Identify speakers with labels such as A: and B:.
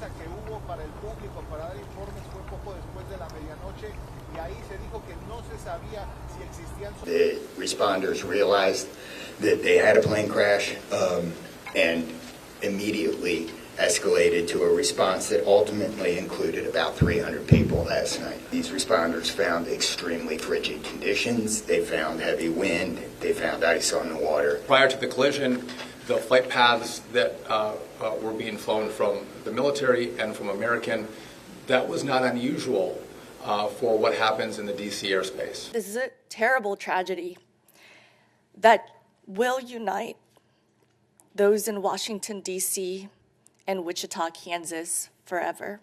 A: prensa que hubo para el público para dar informes fue poco después de la medianoche y ahí se dijo que no se sabía si existían.
B: The responders realized that they had a plane crash and immediately escalated to a response that ultimately included about 300 people last night. These responders found extremely frigid conditions. They found heavy wind. They found ice on the water.
C: Prior to the collision, the flight paths that were being flown from the military and from American, that was not unusual for what happens in the D.C. airspace.
D: This is a terrible tragedy that will unite those in Washington, D.C. and Wichita, Kansas forever.